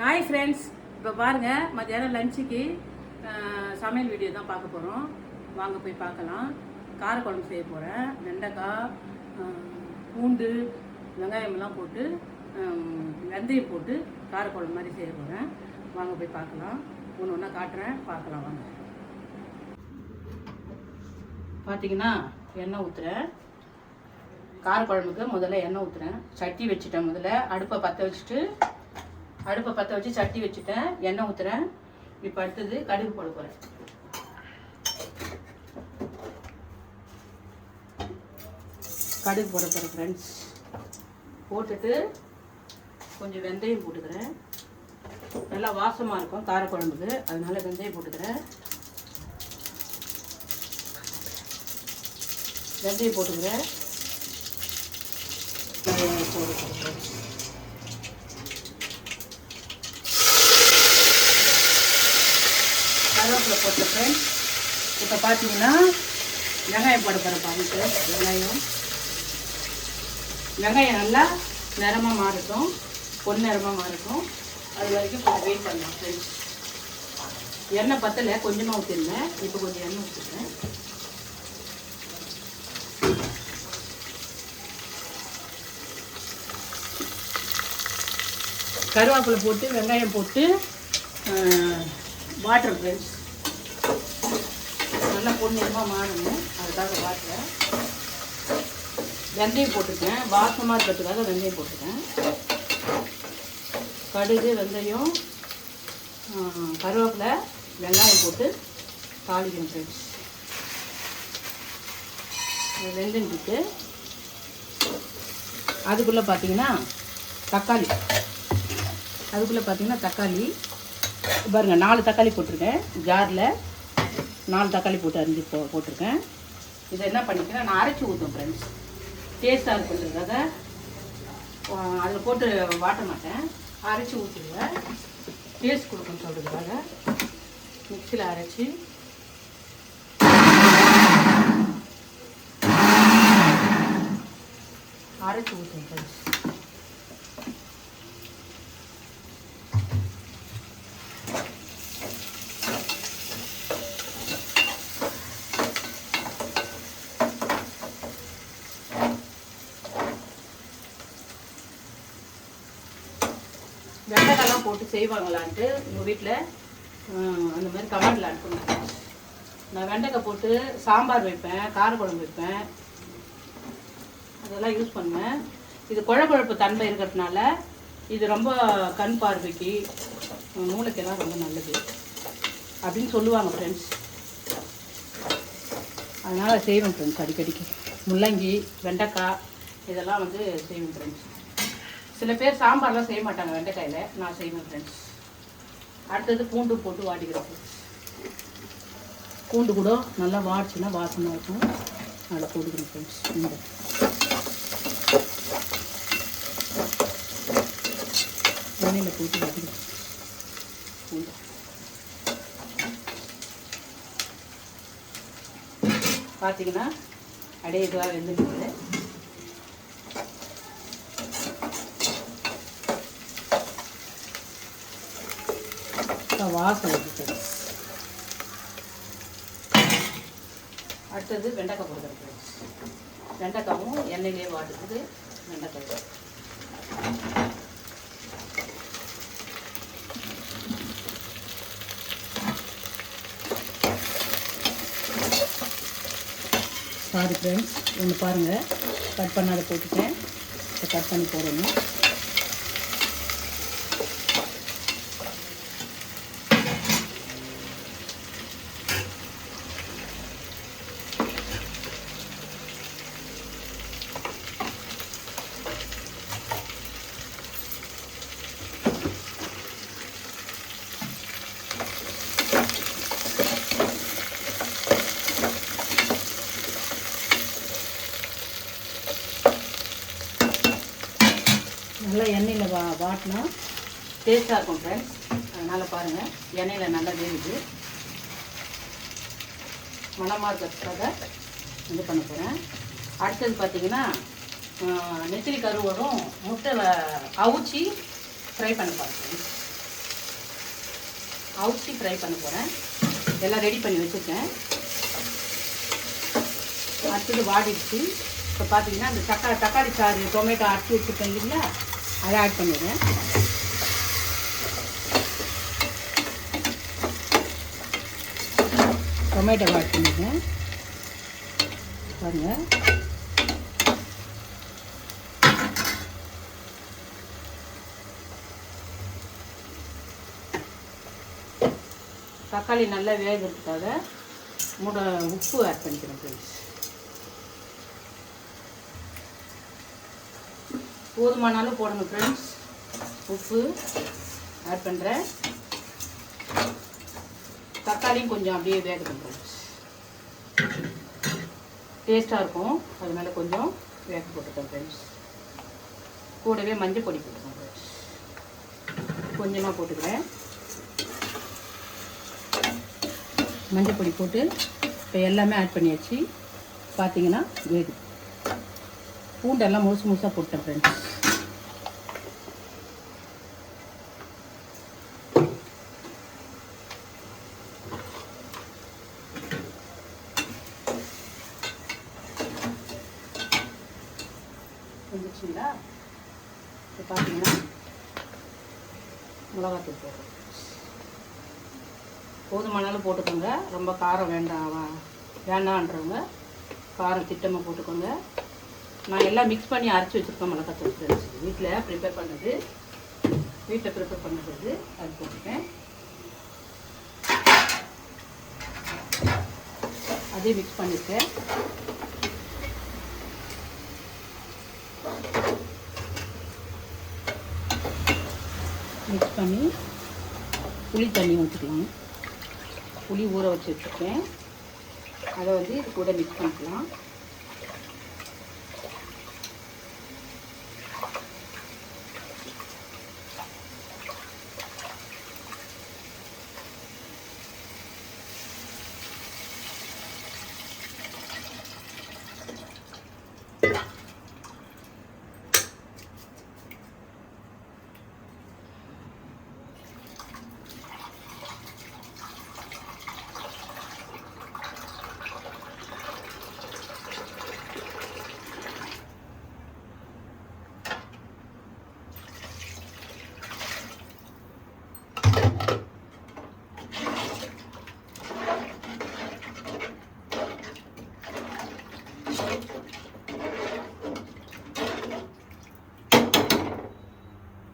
Hi friends, இப்போ பாருங்கள் மத்தியானம் லஞ்சுக்கு சமையல் வீடியோ தான் பார்க்க போகிறோம். வாங்க போய் பார்க்கலாம். காரக்குழம்பு செய்ய போகிறேன். வெண்டைக்காய், பூண்டு, வெங்காயமெல்லாம் போட்டு வெந்தயம் போட்டு காரக்குழம்பு மாதிரி செய்ய போகிறேன். வாங்க போய் பார்க்கலாம். ஒன்று ஒன்றா காட்டுறேன், பார்க்கலாம் வாங்க. பார்த்தீங்கன்னா எண்ணெய் ஊற்றுறேன். காரக்குழம்புக்கு முதல்ல எண்ணெய் ஊற்றுறேன். சட்டி வச்சுட்டேன். முதல்ல அடுப்பை பற்ற வச்சு சட்டி வச்சுட்டேன். எண்ணெய் ஊற்றுறேன். இப்போ அடுத்தது கடுகு போட போகிறேன். கடுகு போட போகிறேன் ஃப்ரெண்ட்ஸ். போட்டுட்டு கொஞ்சம் வெந்தயம் போட்டுக்கிறேன். நல்லா வாசமாக இருக்கும் காரக்குழம்புக்கு, அதனால வெந்தயம் போட்டுக்கிறேன். வெந்தயம் போட்டுக்கிறேன். கருவேப்பிலை போட்ட ஃப்ரெண்ட்ஸ். இப்போ பார்த்தீங்கன்னா வெங்காயம் போட போகிற பாருங்க. வெங்காயம் நல்லா நிறமாக மாறட்டும், பொன் நிறமாக மாறட்டும். அது வரைக்கும் கொஞ்சம் வெயிட் பண்ணலாம் ஃப்ரெண்ட்ஸ். எண்ணெய் பத்தலை, கொஞ்சமாக ஊற்றிருந்தேன். இப்போ கொஞ்சம் எண்ணெய் ஊற்றிருக்கேன். கருவேப்பிலை போட்டு வெங்காயம் போட்டு வாட்டர் ஃப்ரெண்ட்ஸ். நல்லா பொன்னிறமாக மாறணும், அதுக்காக வாட்டரை. வெந்தயம் போட்டுருக்கேன், வாசமாக இருக்கிறதுக்காக வெந்தயம் போட்டுருக்கேன். கடுகு, வெந்தயம், கருவேப்பிலை, வெங்காயம் போட்டு தாளிக்கணும் ஃப்ரெண்ட்ஸ். வெந்தயம் போட்டு அதுக்குள்ளே பார்த்தீங்கன்னா தக்காளி பாருங்கள். 4 தக்காளி போட்டிருக்கேன். ஜாரில் 4 தக்காளி போட்டு அரிஞ்சு போட்டிருக்கேன். இதை என்ன பண்ணிக்கிறேன், நான் அரைச்சி ஊற்றுவேன் ஃப்ரெண்ட்ஸ். டேஸ்ட்டாக இருக்குன்றதுக்காக அதில் போட்டு வாட்ட மாட்டேன், அரைச்சி ஊற்றிடுவேன். டேஸ்ட் கொடுக்கணும்னு சொல்கிறதுக்காக மிக்சியில் அரைச்சி ஊற்றுவேன் ஃப்ரெண்ட்ஸ். வெண்டைக்காய்லாம் போட்டு செய்வாங்களான்ட்டு உங்கள் வீட்டில் அந்த மாதிரி கமெண்டில் அனுப்பணும். நான் வெண்டைக்காய் போட்டு சாம்பார் வைப்பேன், காரக்குழம்பு வைப்பேன், அதெல்லாம் யூஸ் பண்ணுவேன். இது குழப்பு தன்மை இருக்கிறதுனால இது ரொம்ப கண் பார்வைக்கு, மூளைக்கெல்லாம் ரொம்ப நல்லது அப்படின்னு சொல்லுவாங்க ஃப்ரெண்ட்ஸ். அதனால் செய்வேன் ஃப்ரெண்ட்ஸ். அடிக்கடிக்கு முள்ளங்கி, வெண்டைக்காய் இதெல்லாம் வந்து செய்வேன் ஃப்ரெண்ட்ஸ். சில பேர் சாம்பார்லாம் செய்ய மாட்டாங்க வெண்டைக்காயில், நான் செய்வேன் ஃப்ரெண்ட்ஸ். அடுத்தது பூண்டு போட்டு வாட்டிக்கிறோம். பூண்டு கூட நல்லா வாடிச்சுன்னா வாசமாக இருக்கும், அதில் போட்டுக்கிறோம் ஃப்ரெண்ட்ஸ். எண்ணெயில் போட்டு வாட்டிக்கிறோம் பூண்டு. பார்த்தீங்கன்னா அப்படியே இதுவாக வெந்துடுது. வாசம் இருக்குது. அடுத்தது வெண்டைக்காய் போடுறது. வெண்டைக்காயும் எண்ணெயிலே வாட்டுக்குது. வெண்டைக்காய் சாரி ஃப்ரெண்ட்ஸ், ஒன்று பாருங்கள், கட் பண்ணாத போட்டுட்டேன். இப்போ கட் பண்ணி போடணும். நல்லா எண்ணெயில் வாட்டினா டேஸ்ட்டாக இருக்கும் ஃப்ரெண்ட்ஸ். அதனால் பாருங்கள், எண்ணெயில் நல்லா வேகுது. மணமாக இருக்கிறதுக்காக இது பண்ண போகிறேன். அடுத்தது பார்த்திங்கன்னா நெத்திலி கருவடும் முட்டை அவிச்சி ஃப்ரை பண்ணி பார்க்குறேன். அவுச்சி ஃப்ரை பண்ண போகிறேன். எல்லாம் ரெடி பண்ணி வச்சுருக்கேன். அடுத்தது வாடிடுச்சு. இப்போ பார்த்தீங்கன்னா அந்த தக்காளி சாறு டொமேட்டோ அரைச்சி வச்சுருக்கேன் இல்லைங்களா, அதை ஆட் பண்ணிடுறேன். டொமேட்டோ ஆட் பண்ணிடுறேன். பாருங்கள், தக்காளி நல்லா வேகிறதுக்காக உப்பு ஆட் பண்ணிக்கிறேன் ஃப்ரெண்ட்ஸ். போதுமானாலும் போடுங்க ஃப்ரெண்ட்ஸ். உப்பு ஆட் பண்ணுறேன். தக்காளியும் கொஞ்சம் அப்படியே வேகட்டும் ஃப்ரெண்ட்ஸ், டேஸ்ட்டாக இருக்கும். அதனால கொஞ்சம் வேக போட்டுக்கேன் ஃப்ரெண்ட்ஸ். கூடவே மஞ்சள் பொடி போட்டுக்கேன் ஃப்ரெண்ட்ஸ், கொஞ்சமாக போட்டுக்கிறேன். மஞ்சள் பொடி போட்டு இப்போ எல்லாமே ஆட் பண்ணியாச்சு. பார்த்தீங்கன்னா வேகு. பூண்டெல்லாம் முழுசாக போட்டேன் ஃப்ரெண்ட்ஸ். வந்துச்சுங்களா? இப்போ பார்த்தீங்கன்னா மிளகாத்தூள் போடுறோம். போதுமானாலும் போட்டுக்கோங்க. ரொம்ப காரம் வேண்டான்றவங்க காரம் திட்டமாக போட்டுக்கோங்க. நான் எல்லாம் மிக்ஸ் பண்ணி அரைச்சி வச்சுருக்கேன் மிளகாத்தூள் ஃப்ரெண்ட்ஸ். வீட்டில் ப்ரிப்பேர் பண்ணது அது போட்டுருக்கேன். அதே மிக்ஸ் பண்ணியிருக்கேன். மிக்ஸ் பண்ணி புளி தண்ணி ஊற்றிக்கலாம். புளி ஊற வச்சு வச்சுருக்கேன். அதை வந்து இது கூட மிக்ஸ் பண்ணிக்கலாம்.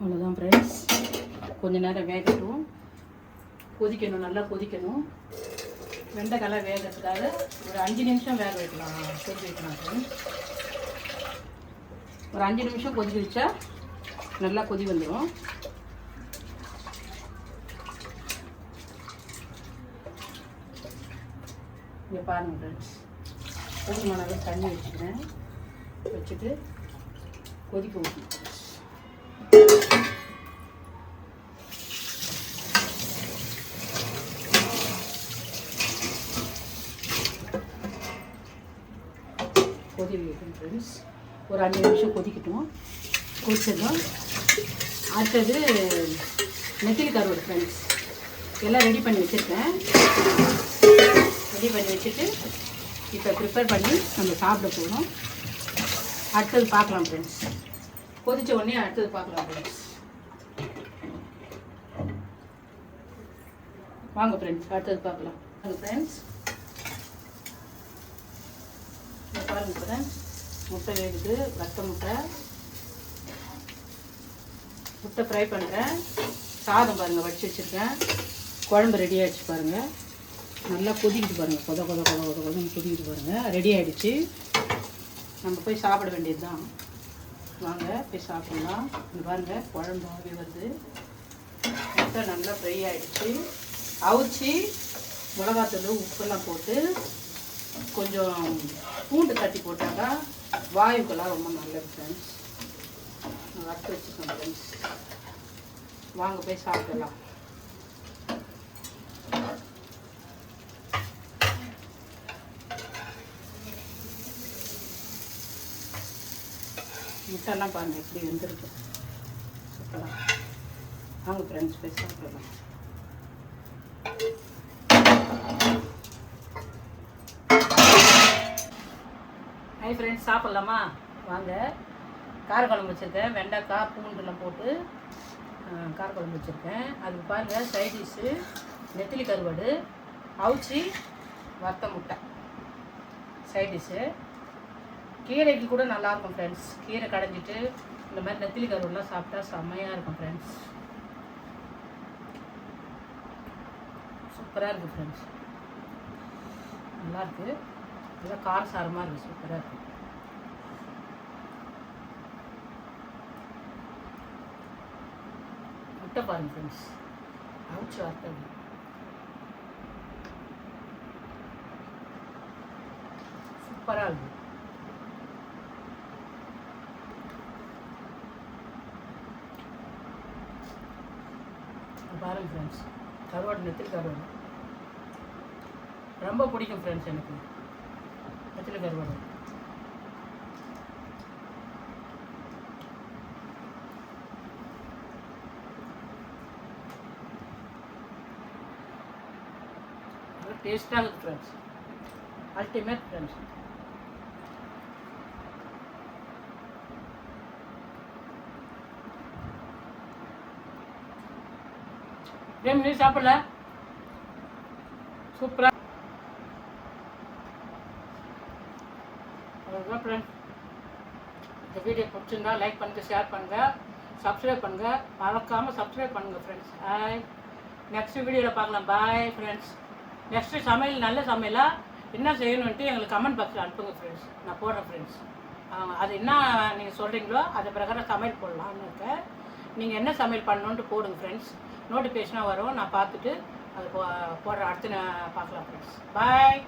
அவ்வளோதான் ஃப்ரெண்ட்ஸ். கொஞ்ச நேரம் வேகட்டும், கொதிக்கணும், நல்லா கொதிக்கணும். வெண்டைக்காய் வேகிறதுக்காக ஒரு 5 நிமிஷம் வேக வைக்கலாம், கொதிக்க வைக்கலாம் ஃப்ரெண்ட்ஸ். ஒரு 5 நிமிஷம் கொதிக்க வச்சா நல்லா கொதி வந்துடும். இங்கே பாருங்கள் ஃப்ரெண்ட்ஸ், போதுமான அளவு தண்ணி வச்சுக்கிறேன். வச்சுட்டு கொதிக்க ஊற்றணும். கொதி வைக்கணும் ஃப்ரெண்ட்ஸ். ஒரு 5 நிமிஷம் கொதிக்கட்டும். கொதிச்சதும் அடுத்தது நெத்திலி கருவாடு ஃப்ரெண்ட்ஸ். எல்லாம் ரெடி பண்ணி வச்சுருக்கேன். ரெடி பண்ணி வச்சுட்டு இப்போ ப்ரிப்பேர் பண்ணி நம்ம சாப்பிட போகணும். அடுத்தது பார்க்கலாம் ஃப்ரெண்ட்ஸ். கொதித்த உடனே அடுத்தது பார்க்கலாம் ஃப்ரெண்ட்ஸ். வாங்க ஃப்ரெண்ட்ஸ், அடுத்தது பார்க்கலாம். வாங்க ஃப்ரெண்ட்ஸ், பாருங்கள் ஃப்ரெண்ட்ஸ், முட்டை வேகுது. வத்த முட்டை ஃப்ரை பண்ணுறேன். சாதம் பாருங்கள் வடித்து வச்சுருக்கேன். குழம்பு ரெடி ஆகிடுச்சு பாருங்கள். நல்லா கொதிக்கிட்டு பாருங்கள், கொதன்னு கொதிக்கிட்டு பாருங்கள். ரெடி ஆகிடுச்சு. நம்ம போய் சாப்பிட வேண்டியது தான். வாங்க போய் சாப்பிட்லாம். இது பாருங்கள், குழம்பு ஆவி வருது. முட்டை நல்லா ஃப்ரை ஆகிடுச்சு. அவிச்சு மிளகாத்தூள் உப்பெல்லாம் போட்டு கொஞ்சம் பூண்டு தட்டி போட்டாக்கா வாயுக்கெல்லாம் ரொம்ப நல்லது ஃப்ரெண்ட்ஸ். வறுத்து வச்சுக்கோங்க ஃப்ரெண்ட்ஸ். வாங்க போய் சாப்பிடலாம். முட்டைலாம் பாருங்கள் எப்படி வெந்திருக்கு. சூப்பராக. வாங்க ஃப்ரெண்ட்ஸ் போய் சாப்பிடலாம். ஹை ஃப்ரெண்ட்ஸ், சாப்பிட்லாமா வாங்க. காரக்குழம்பு வச்சுருக்கேன், வெண்டைக்காய் பூண்டுலாம் போட்டு காரக்குழம்பு வச்சுருக்கேன். அதுக்கு பாருங்கள் சைட் டிஷ்ஷு நெத்திலி கருவாடு, அவுச்சி வத்த முட்டை சைட் டிஷ்ஷு. கீரைக்கு கூட நல்லாயிருக்கும் ஃப்ரெண்ட்ஸ். கீரை கடைஞ்சிட்டு இந்த மாதிரி நெத்திலி கருவாடுலாம் சாப்பிட்டா செம்மையாக இருக்கும் ஃப்ரெண்ட்ஸ். சூப்பராக இருக்குது ஃப்ரெண்ட்ஸ், நல்லாயிருக்கு. நல்லா காரசாரமாக இருக்குது, சூப்பராக இருக்குது. முட்டை பாருங்கள் ஃப்ரெண்ட்ஸ், அவுச்சி வறுத்தது சூப்பராக இருக்குது. பாருங்கள் ஃப்ரெண்ட்ஸ், கருவாடு நெத்திலி கருவாடு ரொம்ப பிடிக்கும் ஃப்ரெண்ட்ஸ் எனக்கு. நெத்திலி கருவாடு டேஸ்ட்டாக இருக்குது ஃப்ரெண்ட்ஸ், அல்டிமேட் ஃப்ரெண்ட்ஸ். ஏன் நீ சாப்பிடல? சூப்பராக. அதுதான் ஃப்ரெண்ட்ஸ், இந்த வீடியோ பிடிச்சிருந்தா லைக் பண்ணுங்கள், ஷேர் பண்ணுங்கள், சப்ஸ்கிரைப் பண்ணுங்கள். மறக்காமல் சப்ஸ்கிரைப் பண்ணுங்கள் ஃப்ரெண்ட்ஸ். ஹாய், நெக்ஸ்ட் வீடியோவில் பார்க்கலாம். Bye friends. நெக்ஸ்ட்டு சமையல் நல்ல சமையலாக என்ன செய்யணுன்ட்டு எங்களுக்கு கமெண்ட் பாக்ஸில் அனுப்புங்க ஃப்ரெண்ட்ஸ், நான் போடுறேன் ஃப்ரெண்ட்ஸ். அது என்ன நீங்கள் சொல்கிறீங்களோ அது பிரகாரம் சமையல் போடலாம்னு இருக்கேன். நீங்கள் என்ன சமையல் பண்ணணுன்ட்டு போடுங்க ஃப்ரெண்ட்ஸ். நோட்டிஃபிகேஷனாக வரும், நான் பார்த்துட்டு அது போடுற அடுத்து நான் பார்க்கலாம் ஃப்ரெண்ட்ஸ். பாய்.